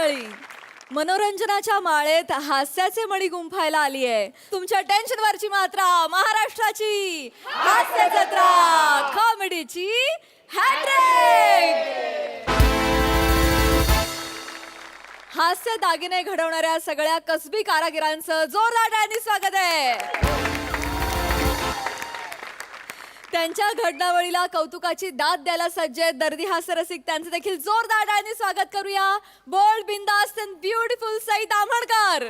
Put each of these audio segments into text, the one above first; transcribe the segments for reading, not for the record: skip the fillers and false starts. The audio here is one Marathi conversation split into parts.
मंडळी, मनोरंजनाच्या माळेत हास्याचे मणी गुंफायला आली आहे. तुमच्या टेन्शनवरची मात्रा महाराष्ट्राची हास्य जत्रा, कॉमेडीची हॅट्रिक. हास्य दागिने घडवणाऱ्या सगळ्या कसबी कारागिरांचं जोरदार टाळ्यांनी स्वागत आहे. त्यांच्या घडणावळीला कौतुकाची दाद द्यायला सज्ज आहेत दर्दी हास्यरसिक. त्यांचं देखील जोरदार टाळ्यांनी स्वागत करूया. बोल्ड, बिंदास अँड ब्युटिफुल सई ताम्हणकर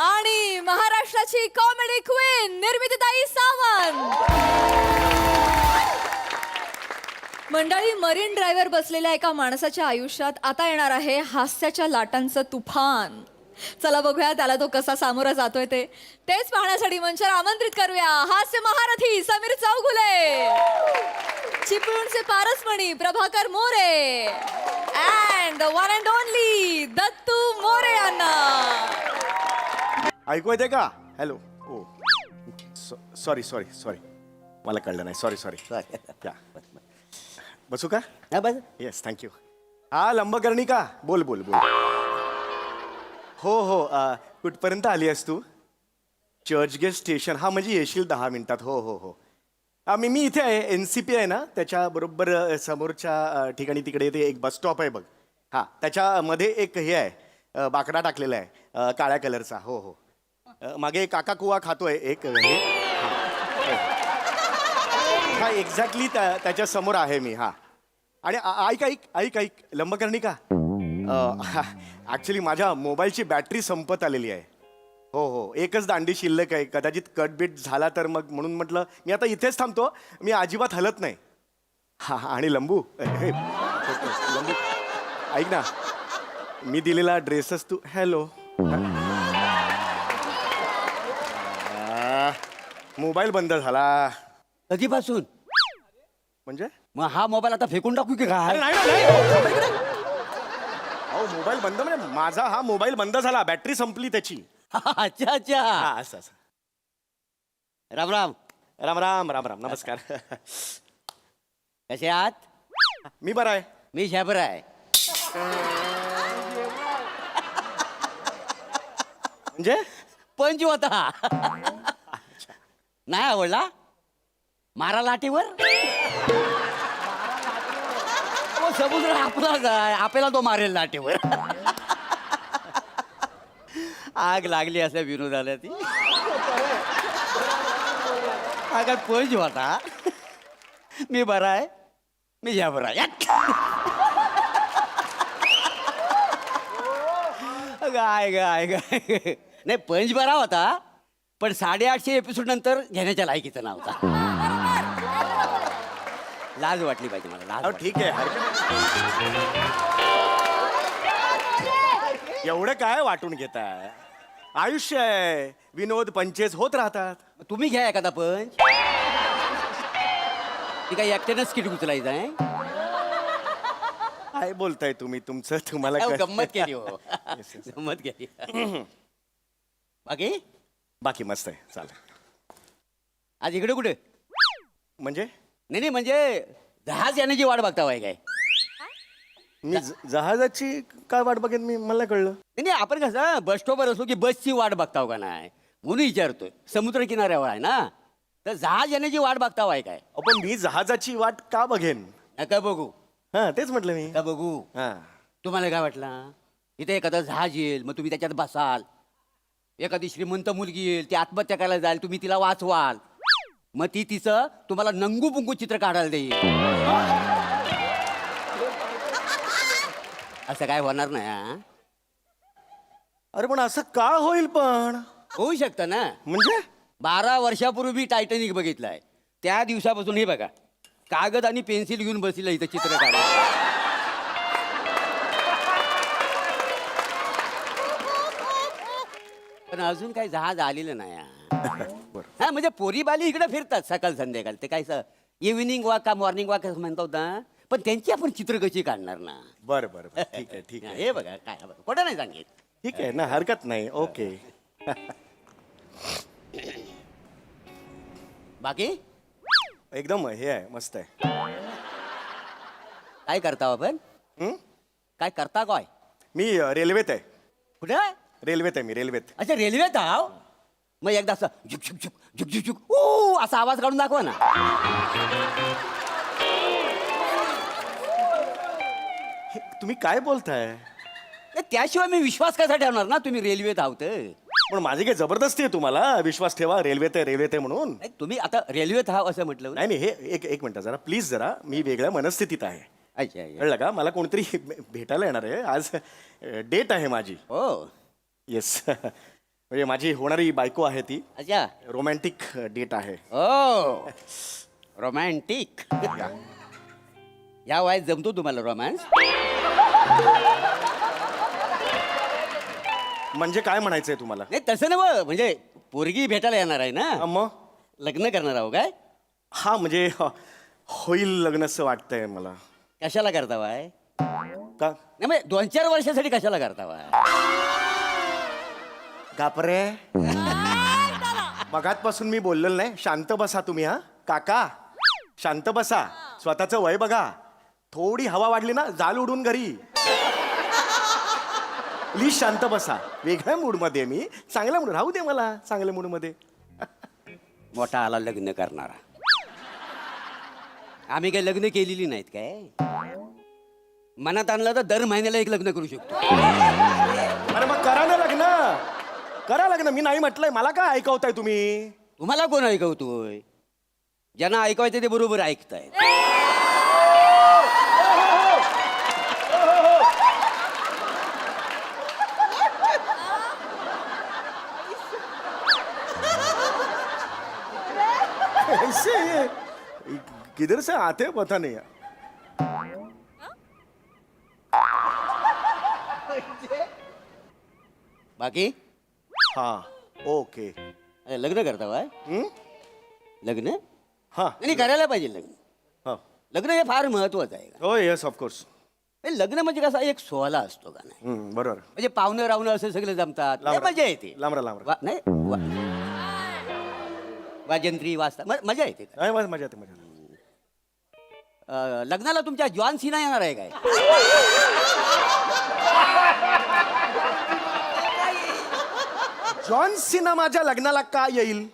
आणि महाराष्ट्राची कॉमेडी क्वीन निर्मितीताई सावंत. मंडळी, मरीन ड्रायव्हर बसलेल्या एका माणसाच्या आयुष्यात आता येणार आहे हास्याच्या लाटांचं तुफान. चला बघूया त्याला तो कसा सामोरा जातोय तेच पाहण्यासाठी मंचावर आमंत्रित करूया हास्य महारथी समीर चौगुले, चिपळूणचे पारसमणी Prabhakar More and one and only Dattu More यांना. ऐकू येते का? Hello. Oh sorry sorry sorry, मला कळलं नाही. Sorry sorry. या बसू का? बस. Yes, thank you. हा लंबकर्णी का? बोल बोल बोल. हो हो, कुठपर्यंत आली आहेस तू? चर्चगेट स्टेशन. हा म्हणजे येशील 10 मिनिटात. हो हो हो. मी इथे आहे. NCP आहे ना, त्याच्याबरोबर समोरच्या ठिकाणी तिकडे ते एक बस स्टॉप आहे बघ. हां, त्याच्यामध्ये एक हे आहे, बाकडा टाकलेला आहे काळ्या कलरचा. हो हो. मागे काका कुवा खातोय एक हे. हा एक्झॅक्टली त्याच्या समोर आहे मी. हां, आणि ऐक ऐक ऐक ऐक लंबकर्णी का? ॲक्च्युली माझ्या मोबाईलची बॅटरी संपत आलेली आहे. हो हो, एकच दांडी शिल्लक आहे. कदाचित कटबीट झाला तर मग म्हणून म्हटलं मी आता इथेच थांबतो. मी अजिबात हलत नाही. हा आणि लंबू लंबू ऐक ना, मी दिलेला ड्रेसच तू. हॅलो. मोबाईल बंद झाला. कधीपासून? म्हणजे मग हा मोबाईल आता फेकून टाकू की काय? अहो, मोबाईल बंद म्हणजे माझा हा मोबाईल बंद झाला, बॅटरी संपली त्याची. अच्छा अच्छा. हा, असं असं. राम राम. राम राम राम राम. नमस्कार. कसे आहात? मी बरा आहे. मी शाबर आहे. म्हणजे पंच होता. नाही आवडला? मारा लाटेवर. समुद्र आपलाच आहे, आपल्याला तो मारेल लाटेवर. आग लागली असल्या विनोदाला ती. आगात पंच होता. मी बरा आहे. मी ज्या बरा आहे. गाय गाय गाय. नाही, पंच बरा होता, पण 850 एपिसोड नंतर घेण्याच्या लायकीचा नव्हता. लाज वाटली पाहिजे मला. लाज वाटली. ठीक आहे. एवढं काय वाटून घेताय? आयुष्य आहे, विनोद पंचेस होत राहतात. तुम्ही घ्या एखादा पंच. ती काही एकट्यानं स्किट उचलायचं आहे. काय बोलताय तुम्ही? तुमचं तुम्हाला अहो, काय- गंमत केली हो. गंमत केली. बाकी बाकी मस्त आहे. चालेल. आज इकडे कुठे? म्हणजे नाही नाही, म्हणजे जहाज येण्याची वाट बघता वाय काय? मी जहाजाची काय वाट बघेन मी? मला कळलं. नाही नाही, आपण कसं बस स्टॉपवर असलो की बसची वाट बघताव का नाही म्हणून विचारतोय. समुद्र किनाऱ्यावर आहे ना, तर जहाज येण्याची वाट बघता वाय काय? पण मी जहाजाची वाट का बघेन? नका बघू. हा, तेच म्हटलं मी. नका बघू. हा. तुम्हाला काय वाटलं? इथे एखादं जहाज येईल, मग तुम्ही त्याच्यात बसाल. एखादी श्रीमंत मुलगी येईल, ती आत्महत्या करायला जाईल, तुम्ही तिला वाचवाल. मग ती तिचं तुम्हाला नंगू पुंगू चित्र काढायला देईल. असं काय होणार नाही. हा? अरे पण असं का होईल? पण होऊ शकतं ना. म्हणजे 12 वर्षापूर्वी मी टायटॅनिक बघितलाय. त्या दिवसापासून हे बघा, कागद आणि पेन्सिल घेऊन बसलेलं इथं चित्र काढायला. पण अजून काही जहाज आलेलं नाही. हा, म्हणजे पोरी बाली इकडे फिरतात सकाळ संध्याकाळ. ते काय इव्हिनिंग वॉक का मॉर्निंग वॉक असं म्हणतात ना, पण त्यांची आपण चित्र कशी काढणार ना? बरं बरं बरं. ठीक आहे ठीक आहे. हे बघा काय खोटं नाही सांगेल. ठीक आहे ना, हरकत नाही. ओके. बाकी एकदम हे आहे, मस्त आहे. काय करता आपण? हं? काय करता काय? मी रेल्वेत आहे. कुठे? रेल्वेत आहे मी रेल्वेत. अच्छा, रेल्वेत आहो. मग एकदा असं झुक झुक झुक झुक झुक झुक ऊ असा आवाज काढून दाखवा ना. हे, तुम्ही काय बोलताय? ए, त्याशिवाय मी विश्वास कसा ठेवणार ना तुम्ही रेल्वेत आहोत. पण माझी काही जबरदस्ती आहे तुम्हाला विश्वास ठेवा रेल्वेत आहे म्हणून. नाही, तुम्ही आता रेल्वेत आहात असं म्हटलं ना. नाही नाही हे एक मिनिट जरा प्लीज जरा मी वेगळ्या मनस्थितीत आहे. अच्छा अच्छा. कळलं का? मला कोणतरी भेटायला येणार आहे आज. डेट आहे माझी. हो. येस म्हणजे माझी होणारी बायको आहे ती. अच्छा. रोमॅन्टिक डेट आहे. ओ रोमॅन्टिक. या वयात जमतो तुम्हाला रोमॅन्स? म्हणजे काय म्हणायचंय तुम्हाला? नाही तसं नव्ह, म्हणजे पोरगी भेटायला येणार आहे ना. मग लग्न करणार आहो काय? हा म्हणजे होईल लग्न असं वाटतंय मला. कशाला करता वाय? का? नाही म्हणजे 2-4 वर्षासाठी कशाला करता वाय? गापरे मगातपासून मी बोललेलो नाही. शांत बसा तुम्ही. हा काका शांत बसा. स्वतःचं वय बघा. थोडी हवा वाढली ना जाल उडून घरी. प्लीज शांत बसा. वेगळ्या मूडमध्ये मी. चांगल्या मूड राहू दे मला चांगल्या मूडमध्ये. मोठा आला लग्न करणारा. आम्ही काही लग्न केलेली नाहीत काय? मनात आणलं तर दर महिन्याला एक लग्न करू शकतो. अरे मग करा ना लग्न. करा लग्न. मी नाही म्हटलंय. मला काय ऐकवताय तुम्ही? तुम्हाला कोण ऐकवतोय? ज्यांना ऐकवायचं ते बरोबर ऐकताय. ऐसे ये किधर से आते हैं पता नहीं. बाकी हा ओके. अरे, लग्न करता वाय? लग्न हा नाही करायला पाहिजे लग्न. हा लग्न हे फार महत्वाचं आहे. हो येस ऑफकोर्स. हे लग्न म्हणजे कसा एक सोहळा असतो का नाही? बरोबर. म्हणजे पाहुणं रावणं असं सगळं जमतात. लय लांबरा. मजा येते. लांबरा. नाही वाजंत्री वाजता मजा येते. मजा येते मजा येते. लग्नाला तुमच्या जॉन सिना येणार आहे काय? जॉन सिना माझ्या लग्नाला का येईल?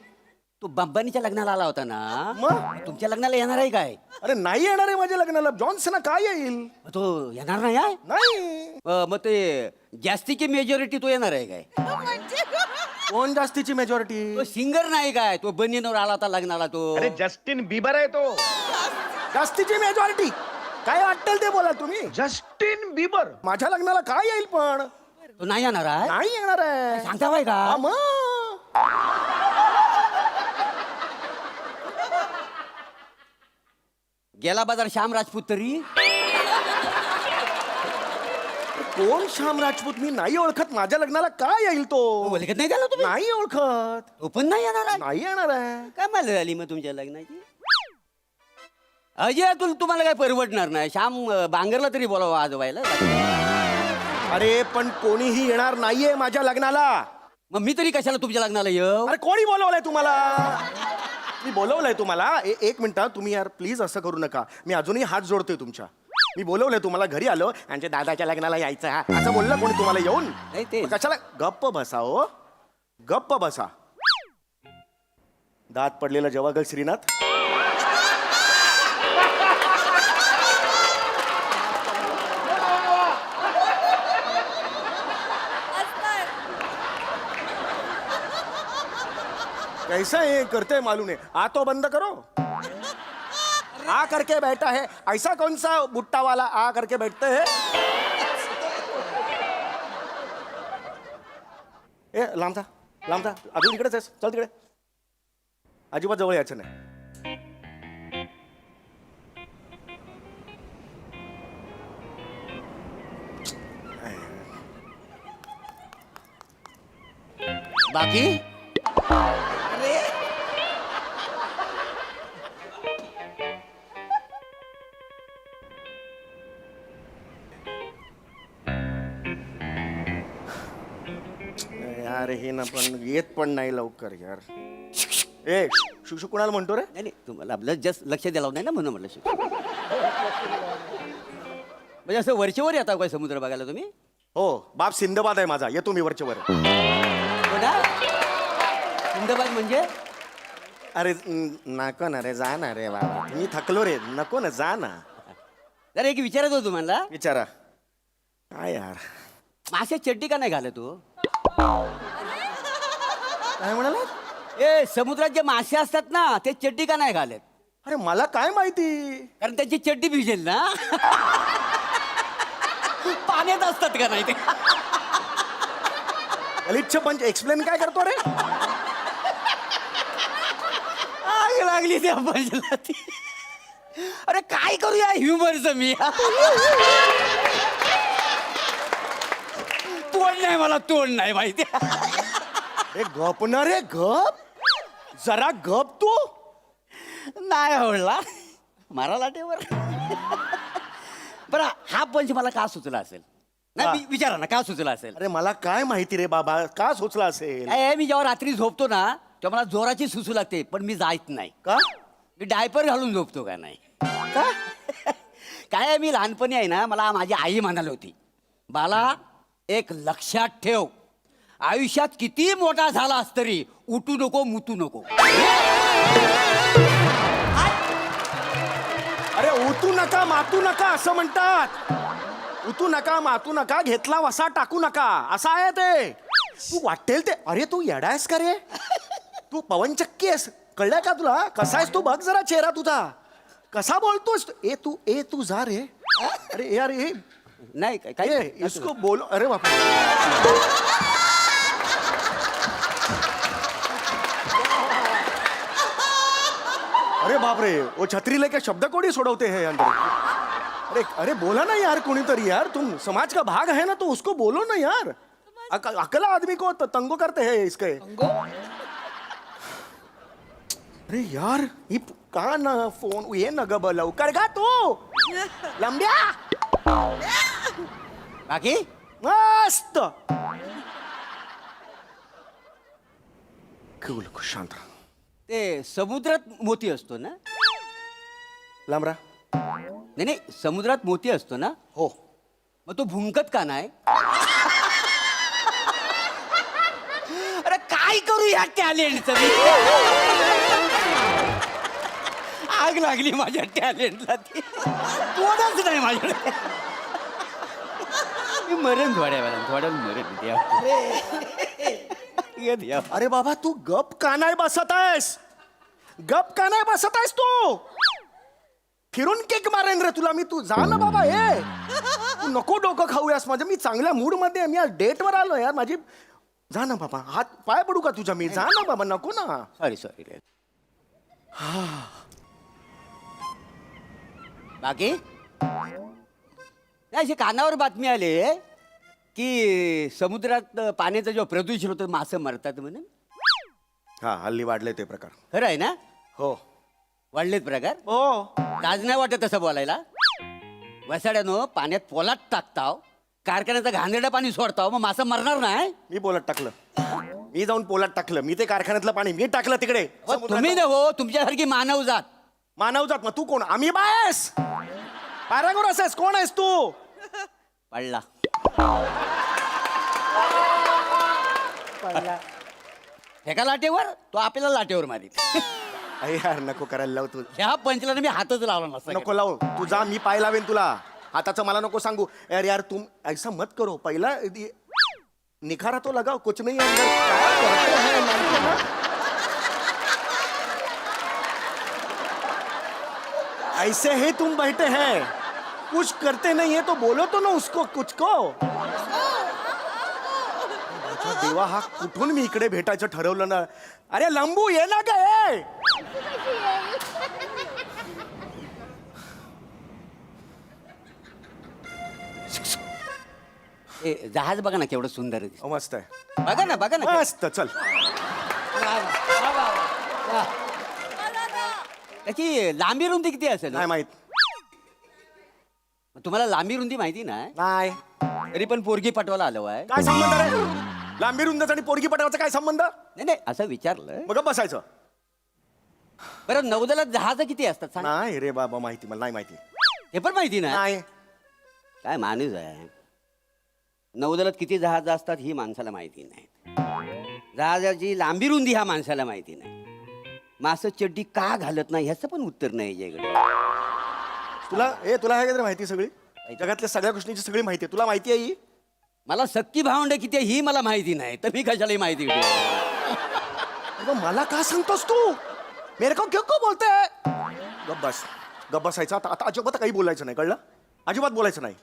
तो बंबानीच्या लग्नाला आला होता ना. मग तुमच्या लग्नाला येणार आहे काय? अरे नाही येणार आहे माझ्या लग्नाला. जॉन सिना का येईल? मग तो येणार नाही आहे? नाही. मग ते जास्तीची मेजॉरिटी तो येणार आहे काय? कोण जास्तीची मेजॉरिटी? तो सिंगर नाही काय? तो बनीनवर आला होता लग्नाला तो. अरे जस्टिन बिबर आहे तो. जास्तीची मेजॉरिटी काय वाटेल ते बोला तुम्ही. Justin Bieber. माझ्या लग्नाला काय येईल पण? तो नाही येणार आहे? नाही येणार आहे. सांगता बाय का? हा, मग गेला बाजार श्याम राजपूत तरी. कोण श्याम राजपूत? मी नाही ओळखत. माझ्या लग्नाला काय येईल तो? ओळखत नाही त्याला तुम्ही? नाही ओळखत. तो पण नाही येणार आहे. नाही येणार आहे. काय मला झाली मग तुमच्या लग्नाची? अजय तुम्हाला काय परवडणार नाही. श्याम बांगरला तरी बोलावं वाजवायला. अरे पण कोणीही येणार नाहीये माझ्या लग्नाला. मग मी तरी कशाला तुमच्या लग्नाला येऊ? अरे कोणी बोलवलंय तुम्हाला? मी बोलवलंय तुम्हाला. एक मिनिट तुम्ही यार प्लीज असं करू नका. मी अजूनही हात जोडतोय तुमच्या. मी बोलवलंय तुम्हाला. घरी आलो यांच्या दादाच्या लग्नाला यायचं हा असं बोललं कोणी तुम्हाला येऊन? नाही ते. मग कशाला? गप्प बसा हो. गप्प बसा. दात पडलेला जवागल श्रीनाथ. कैसा ये करते मालूम है. आ तो बंद करो. आ करके बैठा है. ऐसा कौन सा बुट्टा वाला आ करके बैठते है? ए लांब था अजून इकडेच आहेस. चल तिकडे. अजिबात जवळ यायचं नाही. बाकी यार हे ना पण येत पण नाही लवकर यार. ए शुशू कुणाला म्हणतो रे? नाही तुम्हाला आपलं जस्ट लक्ष द्यायला नाही ना म्हणून म्हटलं. म्हणजे असं वरचेवर येता काय समुद्र बघायला तुम्ही? हो बाप सिंदबाद आहे माझा, येतो मी वरच्या वर. हो ना? सिंधबाद म्हणजे? अरे नको ना रे, जा ना रे बाबा, मी थकलो रे, नको ना, जा ना. अरे एक विचारत होतो तुम्हाला, विचारा. काय यार, मासे चड्डी का नाही घालत तू? काय म्हणाला? ए समुद्रात जे मासे असतात ना ते चड्डी का नाही घालत? अरे मला काय माहिती. कारण त्यांची चड्डी भिजेल ना. पाण्यात असतात का नाही ते? गलिच्छ पंच एक्सप्लेन काय करतो रे? आग लागली त्या पंचला ती. अरे काय करूया ह्युमरचं मी. तोंड नाही, मला तोंड नाही माहिती. ए गप ना रे, गप जरा, गप तू. नाही आवडला मारा लाटेवर. बरं हा पंच मला का सुचला असेल? नाही विचारा ना, का सुचला असेल? अरे मला काय माहिती रे बाबा, का सुचला असेल? मी जेव्हा रात्री झोपतो ना तेव्हा मला जोराची सुसू लागते, पण मी जायत नाही. का? मी डायपर घालून झोपतो का नाही? का? काय आहे, मी लहानपणी आहे ना, मला माझी आई म्हणाली होती, बाला एक लक्षात ठेव, आयुष्यात किती मोठा झालास तरी उठू नको, मुतू नको. अरे उतू नका मातू नका असं म्हणतात. उतू नका मातू नका, घेतला वसा टाकू नका, असं आहे ते. तू वाटेल ते. अरे तू येडायस का रे? तू पवनचक्की आहेस, कळलं का तुला? कसा आहेस तू, बघ जरा चेहरा तुझा कसा बोलतोस. ए तू जा रे. अरे यार हे नाही ए, काय इसको बोलो. अरे बाप, अरे बाप रे, वो छत्री लेके शब्द कोडी सोडवते हैं अंदर. अरे अरे बोला ना यार कोणीतरी, यार तुम समाज का भाग है ना, तो उसको बोलो ना यार. अकेला आदमी को तंगो करते हैं इसके. अरे यार ही का ना फोन ये न ग लवकर का तू लंब्या. बाकी मस्त कूल शांत राहा. ते समुद्रात मोती असतो ना? लांबरा. नाही नाही, समुद्रात मोती असतो ना, हो. मग तो भुंकत का नाही? अरे काय करू या टॅलेंटचं मी? आग लागली माझ्या टॅलेंटला. ती कोणच नाही माझ्याकडे. मी मरण थोड्या वेळा मरण द्या. अरे बाबा तू गप का नाही बसत आहेस? गप का नाही बसत आहेस तू? फिरून केक मारेन रे तुला मी. तू जा ना बाबा. हे तू नको डोकं खाऊयास माझं. मी चांगल्या मूड मध्ये आहे, मी आज डेटवर आलो यार माझी. जा ना बाबा, हात पाय पडू का तुझ्या मी? जा ना बाबा, नको ना. सॉरी रे. बाकी अशी कानावर बातमी आली की समुद्रात पाण्याचं जेव्हा प्रदूषण होतं मासे मरतात म्हणून. हा हल्ली वाढले ते प्रकार. खरं आहे ना? हो वाढलेत प्रकार. हो. लाज नाही वाटत तसं बोलायला? वसाड्यानं पाण्यात पोलात टाकताव, कारखान्याचं घाणेरडं पाणी सोडताव, मग मासा मरणार नाही? मी पोलात टाकलं. मी जाऊन पोलात टाकलं. मी ते कारखान्यातलं पाणी मी टाकलं तिकडे. तुम्ही न हो, तुमच्यासारखी मानव जात. मानव जात. मग तू कोण? आम्ही बायस पॅरागोरस आहेस? कोण आहेस तू? पडला एका लाटेवर, तो आपल्याला लाटेवर मारी. अरे यार नको करायला लाव तू. ह्या पंचला मी हातच लावला नसता. नको लाव तू, जा. मी पाय लावेन तुला. हाताचं मला नको सांगू. यार यार तुम ऐसा मत करो. पहिला निखारा तो लगाओ, कुछ नहीं अंदर. क्या करते हैं मानते ना? ऐसे ही तुम बैठे हैं, कुछ करते नहीं है तो बोलो तो ना उसको कुछ को. अच्छा देवा, हा कुठून मी इकडे भेटायचं ठरवलं ना. अरे लंबू ये ना गे. जहाज बघा ना केवढं सुंदर आहे. मस्त आहे. बघा ना बघा ना. मस्त. चल. त्याची लांबी रुंदी किती असेल? नाही माहित. तुम्हाला लांबी रुंदी माहिती नाही? नाही. तरी पण पोरगी पटवायला आलो आहे. काय संबंध रे? लांबी रुंदच आणि पोरगी पटावाचा काय संबंध? नाही नाही, असं विचारलं. मग बसायचं. बरं नौदलात जहाज किती असतात सांग? नाही रे बाबा, माहिती मला नाही माहिती. हे पण माहिती नाही? नाही. काय माणूस आहे. नौदलात किती जहाज असतात ही माणसाला माहिती नाही. जहाजाची लांबी रुंदी ह्या माणसाला माहिती नाही. मासं चड्डी का घालत नाही ह्याचं पण उत्तर नाही याच्याकडे. तुला हे काहीतरी माहिती सगळी जगातल्या सगळ्या गोष्टींची सगळी माहिती आहे तुला माहिती आहे ही? मला सक्की भावंड किती आहे ही मला माहिती नाही तर मी कशाला ही माहिती घेऊ. अगं मला का सांगतोस तू मेरे को क्यों को बोलते गप बसायचं आता अजिबात काही बोलायचं नाही कळलं अजिबात बोलायचं नाही.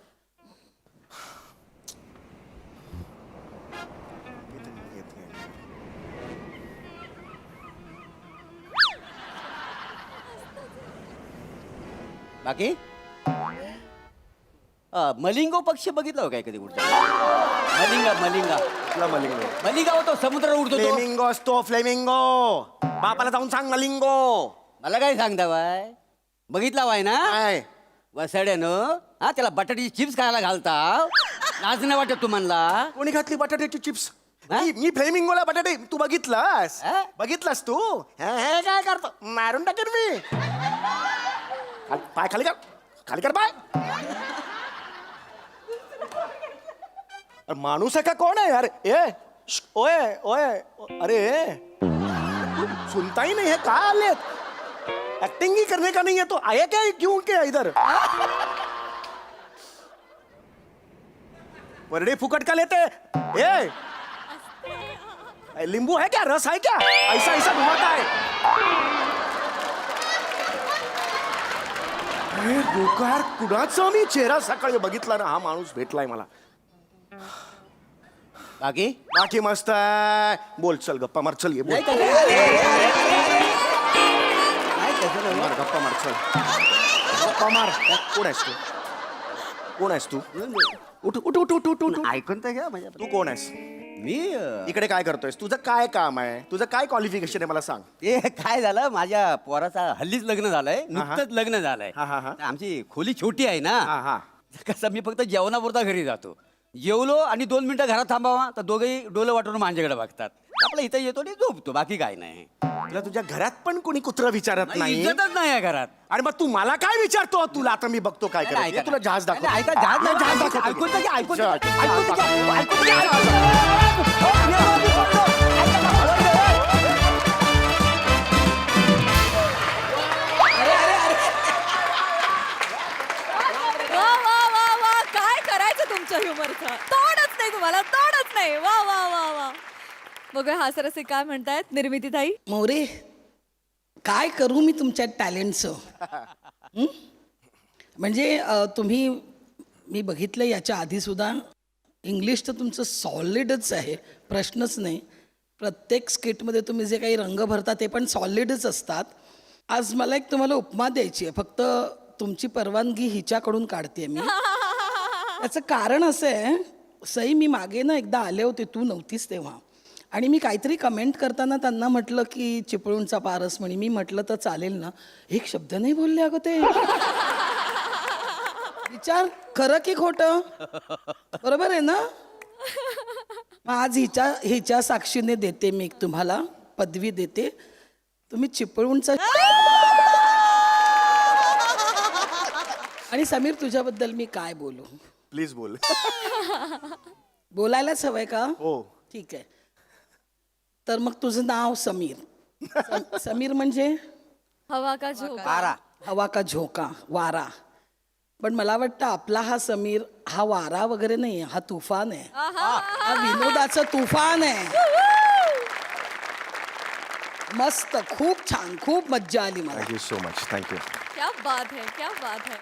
बाकी मलिंगो पक्षी बघितला हो काय कधी कुठचा? मलिंगा तुला मलिंगो मलिंगा होतो समुद्रावर उडतो तो. फ्लेमिंगो असतो फ्लेमिंगो बापाला जाऊन सांग मलिंगो. मला काय सांगता वाय बघितला वाय ना काय वसाड्यानं हा त्याला बटाट्याची चिप्स खायला घालता लाज नाही वाटत तुम्हाला? कोणी घातली बटाट्याची चिप्स? हा? मी फ्लेमिंगोला बटाटे तू बघितलास हा? बघितलास तू हे काय करतो मारून टाकेन मी. पाय खाली कर पाय. अरे माणूस आहे का कोण आहे यार ओए ओए अरे सुनता ही नहीं है कहाँ आलेत एक्टिंग ही करने का नहीं है तो आए क्या क्यों क्या इधर परडे फुकट का लेते नींबू है क्या रस है क्या ऐसा ऐसा घुमाता है. डोकार कुणाचा मी चेहरा सकाळी बघितला ना हा माणूस भेटलाय मला. बाकी बाकी मस्त आहे. बोल चल गप्पा मार चल ये बोल नाही कसं मार गप्पा मार चल गप्पा मार. कोण आहेस तू उठ उठ उठ उठ उठ उठ. ऐकून तर घ्या माझ्या. तू कोण आहेस मी इकडे काय करतोयस तुझं काय काम आहे तुझं काय क्वालिफिकेशन आहे मला सांग. ते काय झालं माझ्या पोराचा हल्लीच लग्न झालंय नुकतंच लग्न झालंय. हा, हा, हा. तर आमची खोली छोटी आहे ना हा हा कसं मी फक्त जेवणापुरता घरी जातो. जेवलो आणि 2 मिनिटं घरात थांबावा तर दोघेही डोलं वाटून माझ्याकडे बघतात. आपलं इथं येतो आणि झोपतो बाकी काय नाही. तुला तुझ्या घरात पण कोणी कुत्र विचारत नाही इज्जतच नाही या घरात. आणि मग तू मला काय विचारतो तुला आता मी बघतो काय नाही, करायचं ऐका तुला जहाज दाखव नाही, ऐका जहाज नाही, जहाज जहाज दाखवतो. ऐकून तर घ्या, ऐकून तर घ्या, चल. ऐकून तर घ्या, ऐकून तर घ्या. वा वा वा वा काय करायचं तुमच्या ह्युमरचं तोडच नाही तुम्हाला तोडच नाही वा वा वा वा. बघूया हास्यरसिक काय म्हणतायत निर्मितीताई. मोरे काय करू मी तुमच्या टॅलेंटचं. म्हणजे तुम्ही मी बघितलं याच्या आधीसुद्धा इंग्लिश तर तुमचं सॉलिडच आहे प्रश्नच नाही. प्रत्येक स्किटमध्ये तुम्ही जे काही रंग भरता ते पण सॉलिडच असतात. आज मला एक तुम्हाला उपमा द्यायची आहे फक्त तुमची परवानगी हिच्याकडून काढते मी. याचं कारण असं आहे सई मी मागे ना एकदा आले होते तू नव्हतीस तेव्हा आणि मी काहीतरी कमेंट करताना त्यांना म्हटलं की चिपळूणचा पारस म्हणे. मी म्हटलं तर चालेल ना एक शब्द नाही बोलले अगं ते. विचार खरं की खोटं बरोबर आहे ना. मग आज हिच्या साक्षीने देते मी तुम्हाला पदवी देते. तुम्ही चिपळूणचा आणि समीर तुझ्याबद्दल मी काय बोलू प्लीज बोल बोलायलाच हवंय का. हो ठीक आहे तर मग तुझं नाव समीर. समीर म्हणजे हवा का झोका. बारा हवा का झोका वारा. पण मला वाटतं आपला हा समीर हा वारा वगैरे नाही हा तुफान आहे. हा विनोदाचं तुफान आहे. मस्त खूप छान खूप मज्जा आली मला. Thank you so much thank you. क्या बात है क्या बात है.